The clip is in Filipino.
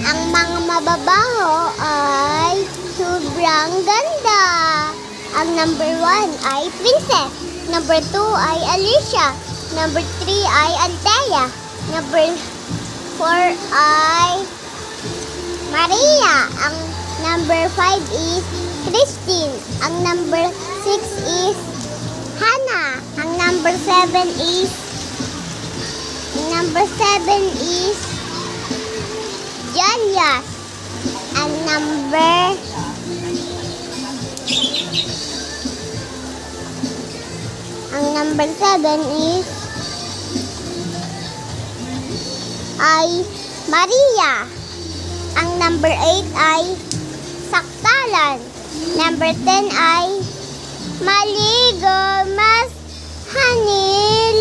Ang mga mababaho ay sobrang ganda. Ang number 1 ay Princess. Number 2 ay Alicia. Number 3 ay Althea. Number 4 ay Maria. Ang number 5 is Christine. Ang number 6 is Hannah. Ang number 7 is Jalias. Ang number 7 is Maria. Ang number 8 ay Saktalan. Number 10 ay Maligo Mas Hanil